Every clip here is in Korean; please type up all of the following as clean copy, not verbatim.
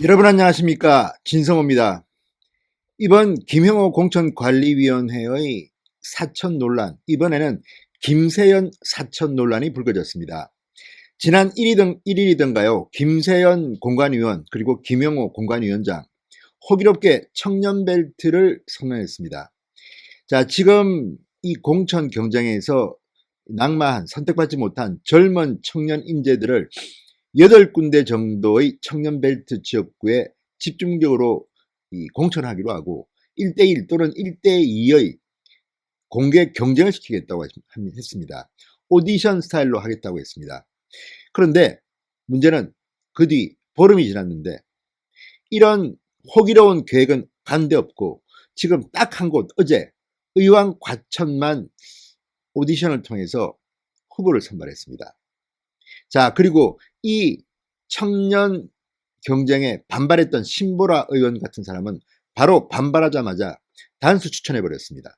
여러분 안녕하십니까, 진성호입니다. 이번 김형호 공천관리위원회의 사천 논란, 이번에는 김세연 사천 논란이 불거졌습니다. 지난 1일이던가요, 김세연 공관위원 그리고 김형호 공관위원장 호기롭게 청년벨트를 선언했습니다. 자, 지금 이 공천 경쟁에서 낙마한, 선택받지 못한 젊은 청년 인재들을 8군데 정도의 청년벨트 지역구에 집중적으로 공천하기로 하고 1대1 또는 1대2의 공개 경쟁을 시키겠다고 했습니다. 오디션 스타일로 하겠다고 했습니다. 그런데 문제는 그 뒤 보름이 지났는데 이런 호기로운 계획은 간데없고 지금 딱 한 곳, 어제 의왕 과천만 오디션을 통해서 후보를 선발했습니다. 자, 그리고 이 청년 경쟁에 반발했던 신보라 의원 같은 사람은 바로 반발하자마자 단수 추천해버렸습니다.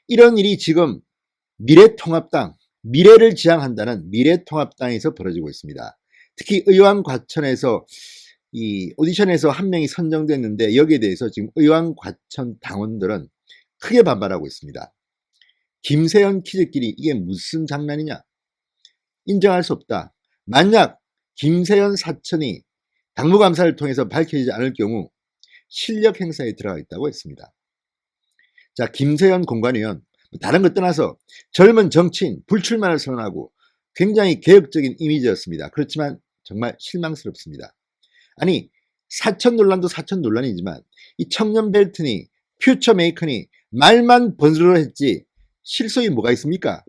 이런 일이 지금 미래통합당, 미래를 지향한다는 미래통합당에서 벌어지고 있습니다. 특히 의왕 과천에서 이 오디션에서 한 명이 선정됐는데 여기에 대해서 지금 의왕 과천 당원들은 크게 반발하고 있습니다. 김세연 키즈끼리 이게 무슨 장난이냐? 인정할 수 없다. 만약 김세연 사천이 당무감사를 통해서 밝혀지지 않을 경우 실력 행사에 들어가 있다고 했습니다. 자, 김세연 공관위원, 다른 것 떠나서 젊은 정치인 불출마를 선언하고 굉장히 개혁적인 이미지였습니다. 그렇지만 정말 실망스럽습니다. 아니, 사천 논란도 사천 논란이지만 이 청년 벨트니 퓨처 메이커니 말만 번스러 했지 실속이 뭐가 있습니까?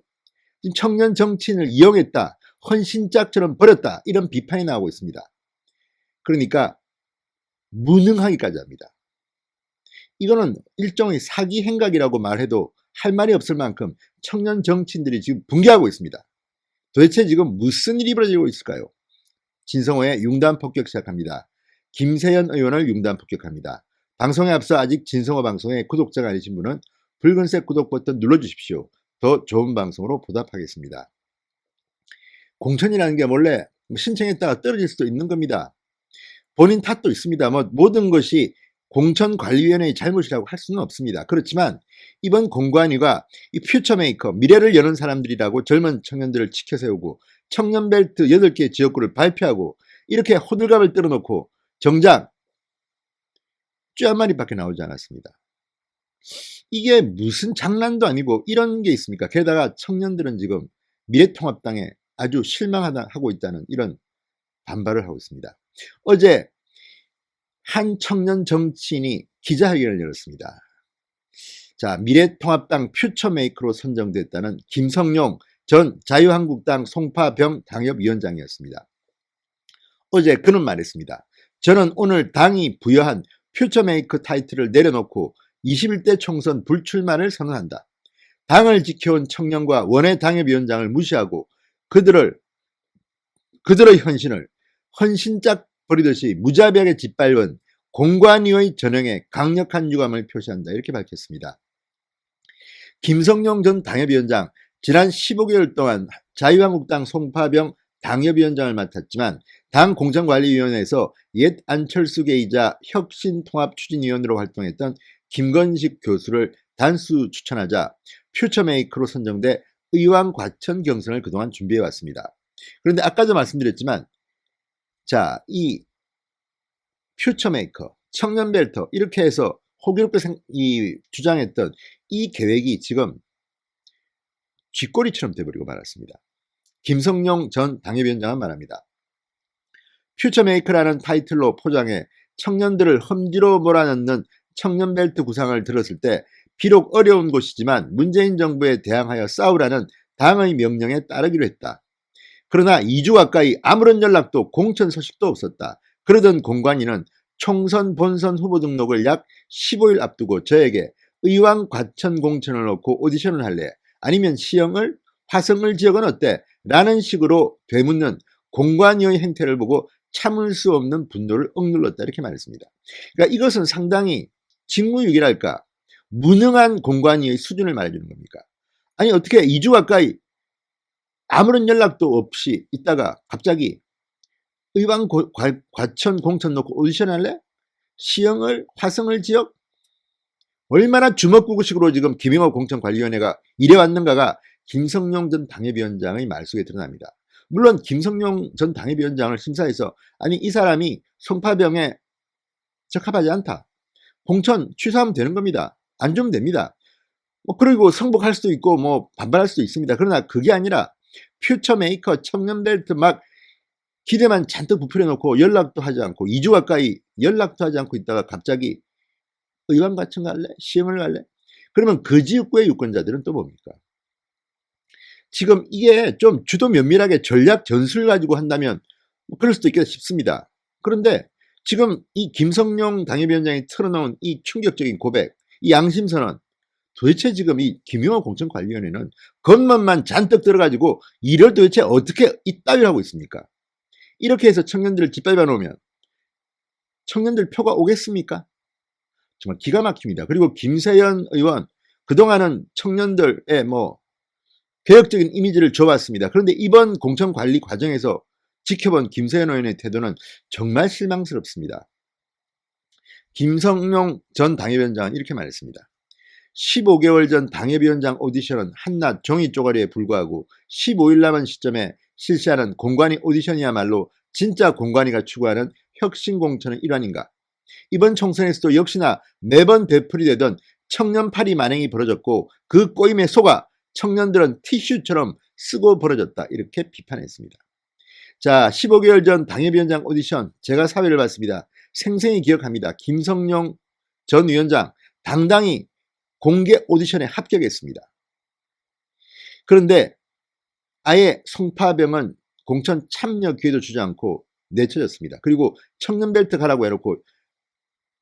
지금 청년 정치인을 이용했다, 헌신짝처럼 버렸다, 이런 비판이 나오고 있습니다. 그러니까 무능하기까지 합니다. 이거는 일종의 사기 행각이라고 말해도 할 말이 없을 만큼 청년 정치인들이 지금 붕괴하고 있습니다. 도대체 지금 무슨 일이 벌어지고 있을까요? 진성호의 융단 폭격 시작합니다. 김세연 의원을 융단 폭격합니다. 방송에 앞서 아직 진성호 방송의 구독자가 아니신 분은 붉은색 구독 버튼 눌러주십시오. 더 좋은 방송으로 보답하겠습니다. 공천이라는 게 원래 신청했다가 떨어질 수도 있는 겁니다. 본인 탓도 있습니다. 모든 것이 공천관리위원회의 잘못이라고 할 수는 없습니다. 그렇지만 이번 공관위가 이 퓨처메이커, 미래를 여는 사람들이라고 젊은 청년들을 지켜세우고 청년벨트 8개 지역구를 발표하고 이렇게 호들갑을 떨어놓고 정작 쥐 한 마리밖에 나오지 않았습니다. 이게 무슨 장난도 아니고 이런 게 있습니까? 게다가 청년들은 지금 미래통합당에 아주 실망하고 있다는 이런 반발을 하고 있습니다. 어제 한 청년 정치인이 기자회견을 열었습니다. 자, 미래통합당 퓨처메이커로 선정됐다는 김성용 전 자유한국당 송파병 당협위원장이었습니다. 어제 그는 말했습니다. 저는 오늘 당이 부여한 퓨처메이커 타이틀을 내려놓고 21대 총선 불출마를 선언한다. 당을 지켜온 청년과 원외 당협위원장을 무시하고 그들의 헌신을 헌신짝 버리듯이 무자비하게 짓밟은 공관위의 전형에 강력한 유감을 표시한다. 이렇게 밝혔습니다. 김성용 전 당협위원장, 지난 15개월 동안 자유한국당 송파병 당협위원장을 맡았지만 당 공천관리위원회에서 옛 안철수계이자 혁신통합추진위원으로 활동했던 김건식 교수를 단수 추천하자 퓨처메이커로 선정돼 의왕 과천 경선을 그동안 준비해왔습니다. 그런데 아까도 말씀드렸지만 자, 이 퓨처메이커, 청년벨터 이렇게 해서 호기롭게 주장했던 이 계획이 지금 쥐꼬리처럼 돼버리고 말았습니다. 김성용 전 당협위원장은 말합니다. 퓨처메이커라는 타이틀로 포장해 청년들을 험지로 몰아넣는 청년벨트 구상을 들었을 때 비록 어려운 곳이지만 문재인 정부에 대항하여 싸우라는 당의 명령에 따르기로 했다. 그러나 2주 가까이 아무런 연락도 공천 소식도 없었다. 그러던 공관위는 총선 본선 후보 등록을 약 15일 앞두고 저에게 의왕 과천 공천을 놓고 오디션을 할래? 아니면 시형을 화성을 지역은 어때? 라는 식으로 되묻는 공관위의 행태를 보고 참을 수 없는 분노를 억눌렀다. 이렇게 말했습니다. 그러니까 이것은 상당히 직무유기랄까 무능한 공관위의 수준을 말해주는 겁니까? 아니 어떻게 2주 가까이 아무런 연락도 없이 있다가 갑자기 의왕 과천 공천 놓고 오디션 할래? 시흥을, 화성을 지역? 얼마나 주먹구구식으로 지금 김영호 공천관리위원회가 이래왔는가가 김성용 전 당협위원장의 말 속에 드러납니다. 물론 김성용 전 당협위원장을 심사해서 아니 이 사람이 송파병에 적합하지 않다. 공천 취소하면 되는 겁니다. 안 주면 됩니다. 그리고 성복할 수도 있고 반발할 수도 있습니다. 그러나 그게 아니라 퓨처메이커 청년벨트 막 기대만 잔뜩 부풀려 놓고 연락도 하지 않고 2주 가까이 연락도 하지 않고 있다가 갑자기 의왕 과천 갈래? 시흥을 갈래? 그러면 그 지역구의 유권자들은 또 뭡니까? 지금 이게 좀 주도 면밀하게 전략 전술을 가지고 한다면 그럴 수도 있겠다 싶습니다. 그런데 지금 이 김성용 당협위원장이 털어놓은 이 충격적인 고백, 이 양심선언, 도대체 지금 이 김영호 공천관리위원회는 겉멋만 잔뜩 들어가지고 이를 도대체 어떻게 이따위를 하고 있습니까? 이렇게 해서 청년들을 짓밟아 놓으면 청년들 표가 오겠습니까? 정말 기가 막힙니다. 그리고 김세연 의원, 그동안은 청년들의 개혁적인 이미지를 줘왔습니다. 그런데 이번 공천관리 과정에서 지켜본 김세연 의원의 태도는 정말 실망스럽습니다. 김성용 전 당협위원장은 이렇게 말했습니다. 15개월 전 당협위원장 오디션은 한낱 종이 쪼가리에 불과하고 15일 남은 시점에 실시하는 공관위 오디션이야말로 진짜 공관위가 추구하는 혁신공천의 일환인가. 이번 총선에서도 역시나 매번 되풀이되던 청년파리 만행이 벌어졌고 그 꼬임에 속아 청년들은 티슈처럼 쓰고 벌어졌다. 이렇게 비판했습니다. 자, 15개월 전 당협위원장 오디션 제가 사회를 봤습니다. 생생히 기억합니다. 김성용 전 위원장 당당히 공개 오디션에 합격했습니다. 그런데 아예 송파병은 공천 참여 기회도 주지 않고 내쳐졌습니다. 그리고 청년벨트 가라고 해놓고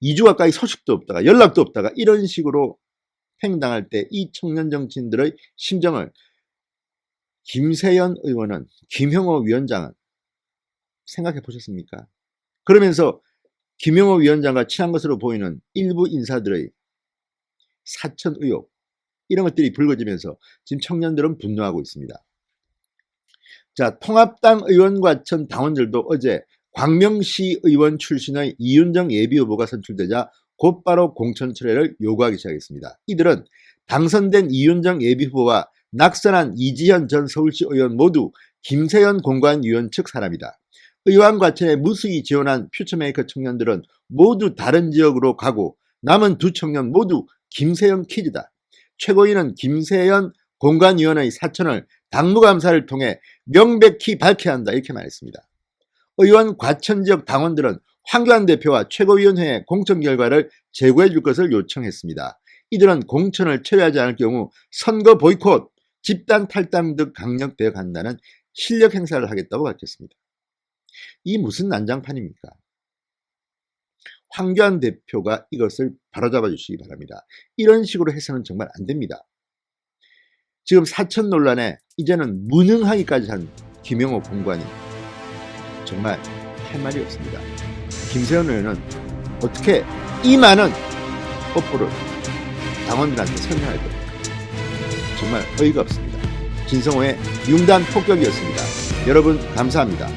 2주 가까이 소식도 없다가 연락도 없다가 이런 식으로 팽당할 때 이 청년 정치인들의 심정을 김세연 의원은, 김형호 위원장은 생각해 보셨습니까? 그러면서 김영호 위원장과 친한 것으로 보이는 일부 인사들의 사천 의혹, 이런 것들이 불거지면서 지금 청년들은 분노하고 있습니다. 자, 통합당 의원과 전 당원들도 어제 광명시 의원 출신의 이윤정 예비후보가 선출되자 곧바로 공천 철회를 요구하기 시작했습니다. 이들은 당선된 이윤정 예비후보와 낙선한 이지현 전 서울시 의원 모두 김세연 공관위원 측 사람이다. 의왕 과천에 무수히 지원한 퓨처메이커 청년들은 모두 다른 지역으로 가고 남은 두 청년 모두 김세연 키즈다. 최고위는 김세연 공관위원의 사천을 당무감사를 통해 명백히 밝혀야 한다. 이렇게 말했습니다. 의원 과천 지역 당원들은 황교안 대표와 최고위원회의 공천 결과를 제고해 줄 것을 요청했습니다. 이들은 공천을 철회하지 않을 경우 선거 보이콧, 집단 탈당 등 강력되어 간다는 실력 행사를 하겠다고 밝혔습니다. 이 무슨 난장판입니까? 황교안 대표가 이것을 바로잡아 주시기 바랍니다. 이런 식으로 해서는 정말 안 됩니다. 지금 사천 논란에 이제는 무능하기까지 한 김영호 공관이 정말 할 말이 없습니다. 김세연 의원은 어떻게 이 많은 뽀뽀를 당원들한테 설명할 겁니까? 정말 어이가 없습니다. 진성호의 융단 폭격이었습니다. 여러분 감사합니다.